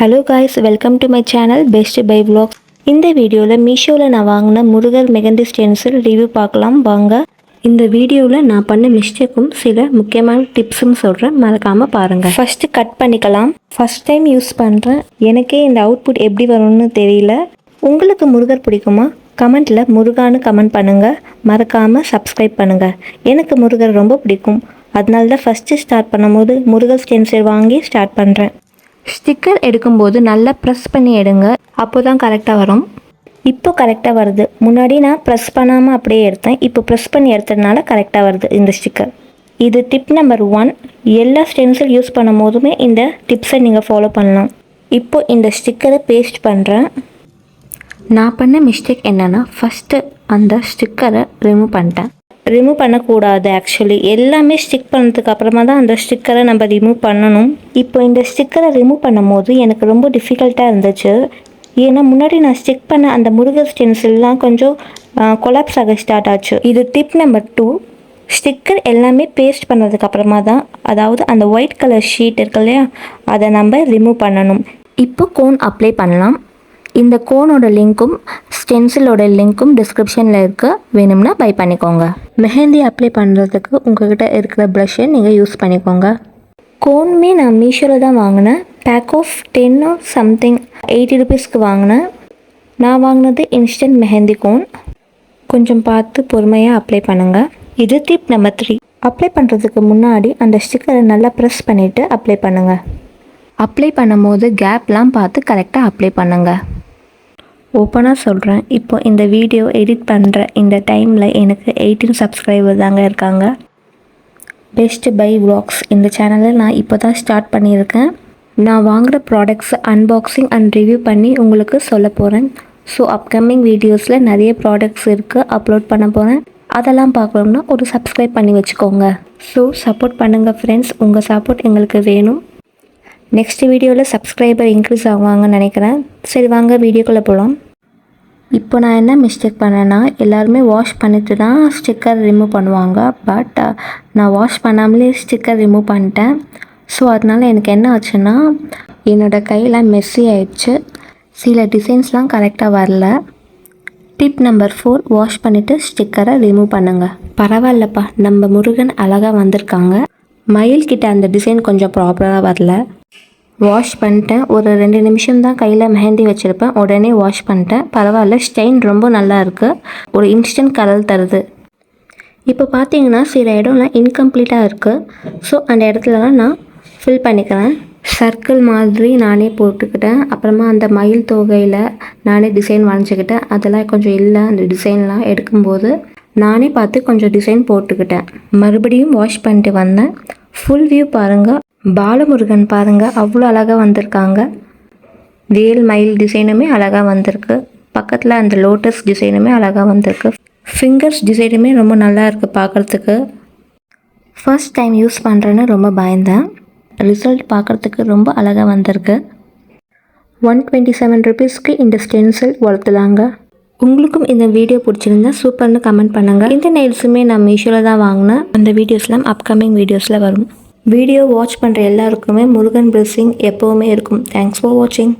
Hello guys, welcome to my channel best by vlogs. இந்த வீடியோவில் மீஷோவில் நான் வாங்கின முருகர் மெகந்தி ஸ்டென்சில் ரிவ்யூ பார்க்கலாம் வாங்க. இந்த வீடியோவில் நான் பண்ண மிஸ்டேக்கும் சில முக்கியமான டிப்ஸும் சொல்கிறேன், மறக்காமல் பாருங்கள். ஃபஸ்ட்டு கட் பண்ணிக்கலாம். ஃபஸ்ட் டைம் யூஸ் பண்ணுறேன், எனக்கே இந்த அவுட்புட் எப்படி வரும்னு தெரியல. உங்களுக்கு முருகர் பிடிக்குமா? கமெண்ட்டில் முருகான்னு கமெண்ட் பண்ணுங்கள். மறக்காமல் சப்ஸ்கிரைப் பண்ணுங்கள். எனக்கு முருகர் ரொம்ப பிடிக்கும், அதனால தான் ஃபஸ்ட்டு ஸ்டார்ட் பண்ணும்போது முருகர் ஸ்டென்சில் வாங்கி ஸ்டார்ட் பண்ணுறேன். ஸ்டிக்கர் எடுக்கும்போது நல்லா ப்ரெஸ் பண்ணி எடுங்க, அப்போ தான் கரெக்டாக வரும். இப்போ கரெக்டாக வருது. முன்னாடி நான் ப்ரெஸ் பண்ணாமல் அப்படியே எடுத்தேன், இப்போ ப்ரெஸ் பண்ணி எடுத்ததுனால கரெக்டாக வருது இந்த ஸ்டிக்கர். இது டிப் நம்பர் 1. எல்லா ஸ்டென்சில் யூஸ் பண்ணும் போதுமே இந்த டிப்ஸை நீங்கள் ஃபாலோ பண்ணலாம். இப்போ இந்த ஸ்டிக்கரை பேஸ்ட் பண்ணுறேன். நான் பண்ண மிஸ்டேக் என்னென்னா, ஃபஸ்ட்டு அந்த ஸ்டிக்கரை ரிமூவ் பண்ணிட்டேன். ரிமூவ் பண்ணக்கூடாது, ஆக்சுவலி எல்லாமே ஸ்டிக் பண்ணதுக்கு அப்புறமா தான் அந்த ஸ்டிக்கரை நம்ம ரிமூவ் பண்ணணும். இப்போ இந்த ஸ்டிக்கரை ரிமூவ் பண்ணும் போது எனக்கு ரொம்ப டிஃபிகல்ட்டாக இருந்துச்சு. ஏன்னா முன்னாடி நான் ஸ்டிக் பண்ண அந்த முருகர் ஸ்டென்சில்லாம் கொஞ்சம் கொலாப்ஸ் ஆக ஸ்டார்ட் ஆச்சு. இது டிப் நம்பர் 2. ஸ்டிக்கர் எல்லாமே பேஸ்ட் பண்ணதுக்கு அப்புறமா தான், அதாவது அந்த ஒயிட் கலர் ஷீட் இருக்கு இல்லையா, அதை நம்ம ரிமூவ் பண்ணணும். இப்போ கோன் அப்ளை பண்ணலாம். இந்த கோனோட லிங்க்கும் ஸ்டென்சிலோட லிங்க்கும் டிஸ்கிரிப்ஷனில் இருக்க, வேணும்னா பை பண்ணிக்கோங்க. மெஹந்தி அப்ளை பண்ணுறதுக்கு உங்கள்கிட்ட இருக்கிற ப்ரஷ்ஷை நீங்கள் யூஸ் பண்ணிக்கோங்க. கோனுமே நான் மீஷோவில் தான் வாங்கினேன். பேக் ஆஃப் 10 சம்திங் 80 ருபீஸ்க்கு வாங்கினேன். நான் வாங்கினது இன்ஸ்டன்ட் மெஹந்தி கோன். கொஞ்சம் பார்த்து பொறுமையாக அப்ளை பண்ணுங்கள். இது டிப் நம்பர் 3. அப்ளை பண்ணுறதுக்கு முன்னாடி அந்த ஸ்டிக்கரை நல்லா ப்ரெஸ் பண்ணிவிட்டு அப்ளை பண்ணுங்கள். அப்ளை பண்ணும்போது கேப்லாம் பார்த்து கரெக்டாக அப்ளை பண்ணுங்கள். ஓப்பனாக சொல்கிறேன், இப்போ இந்த வீடியோ எடிட் பண்ணுற இந்த டைமில் எனக்கு 18 சப்ஸ்கிரைபர் தாங்க இருக்காங்க. பெஸ்ட் பை vlogs இந்த சேனலில் நான் இப்போ தான் ஸ்டார்ட் பண்ணியிருக்கேன். நான் வாங்குகிற ப்ராடக்ட்ஸ் அன்பாக்சிங் அண்ட் ரிவ்யூ பண்ணி உங்களுக்கு சொல்ல போகிறேன். ஸோ அப்கமிங் வீடியோஸில் நிறைய ப்ராடக்ட்ஸ் இருக்குது, அப்லோட் பண்ண போகிறேன். அதெல்லாம் பார்க்கணும்னா ஒரு சப்ஸ்கிரைப் பண்ணி வச்சுக்கோங்க. ஸோ சப்போர்ட் பண்ணுங்கள் ஃப்ரெண்ட்ஸ், உங்கள் சப்போர்ட் எங்களுக்கு வேணும். நெக்ஸ்ட் வீடியோவில் சப்ஸ்கிரைபர் இன்க்ரீஸ் ஆகுவாங்கன்னு நினைக்கிறேன். சரி வாங்க வீடியோக்குள்ளே போகலாம். இப்போ நான் என்ன மிஸ்டேக் பண்ணேன்னா, எல்லாருமே வாஷ் பண்ணிட்டு தான் ஸ்டிக்கர் ரிமூவ் பண்ணுவாங்க. பட் நான் வாஷ் பண்ணாமலே ஸ்டிக்கர் ரிமூவ் பண்ணிட்டேன். ஸோ அதனால் எனக்கு என்ன ஆச்சுன்னா, என்னோடய கையில் மெஸ்ஸி ஆயிடுச்சு. சில டிசைன்ஸ்லாம் கரெக்டாக வரல. Tip number 4. வாஷ் பண்ணிவிட்டு ஸ்டிக்கரை ரிமூவ் பண்ணுங்கள். பரவாயில்லப்பா, நம்ம முருகன் அழகாக வந்திருக்காங்க. மயில்கிட்ட அந்த டிசைன் கொஞ்சம் ப்ராப்பராக வரல. வாஷ் பண்ணிட்டேன். ஒரு 2 நிமிஷம் தான் கையில் மெஹந்தி வச்சுருப்பேன், உடனே வாஷ் பண்ணிட்டேன். பரவாயில்ல, ஸ்டெயின் ரொம்ப நல்லா இருக்குது. ஒரு இன்ஸ்டன்ட் கலர் தருது. இப்போ பார்த்தீங்கன்னா சில இடம்லாம் இன்கம்ப்ளீட்டாக இருக்குது. ஸோ அந்த இடத்துலலாம் நான் ஃபில் பண்ணிக்கிறேன். சர்க்கிள் மாதிரி நானே போட்டுக்கிட்டேன். அப்புறமா அந்த மயில் தொகையில் நானே டிசைன் வரைஞ்சிக்கிட்டேன். அதெல்லாம் கொஞ்சம் இல்லை, அந்த டிசைன்லாம் எடுக்கும்போது நானே பார்த்து கொஞ்சம் டிசைன் போட்டுக்கிட்டேன். மறுபடியும் வாஷ் பண்ணிட்டு வந்தேன். ஃபுல் வியூ பாருங்கள். பாலமுருகன் பாருங்கள், அவ்வளோ அழகாக வந்திருக்காங்க. வேல் மயில் டிசைனுமே அழகாக வந்திருக்கு. பக்கத்தில் அந்த லோட்டஸ் டிசைனுமே அழகாக வந்திருக்கு. ஃபிங்கர்ஸ் டிசைனுமே ரொம்ப நல்லா இருக்குது பார்க்குறதுக்கு. ஃபர்ஸ்ட் டைம் யூஸ் பண்ணுறேன்னு ரொம்ப பயந்தேன். ரிசல்ட் பார்க்குறதுக்கு ரொம்ப அழகாக வந்திருக்கு. 127 ருபீஸ்க்கு இந்த ஸ்டென்சில் வளர்த்துலாங்க. உங்களுக்கும் இந்த வீடியோ பிடிச்சிருந்தா சூப்பர்னு கமெண்ட் பண்ணுங்கள். இந்த நெயில்ஸுமே நான் மீஷோவில் தான் வாங்கினேன். அந்த வீடியோஸ்லாம் அப்கமிங் வீடியோஸில் வரும். வீடியோ வாட்ச் பண்ணுற எல்லாருக்குமே முருகன் பிளெஸிங் எப்போவுமே இருக்கும். தேங்க்ஸ் ஃபார் வாட்சிங்.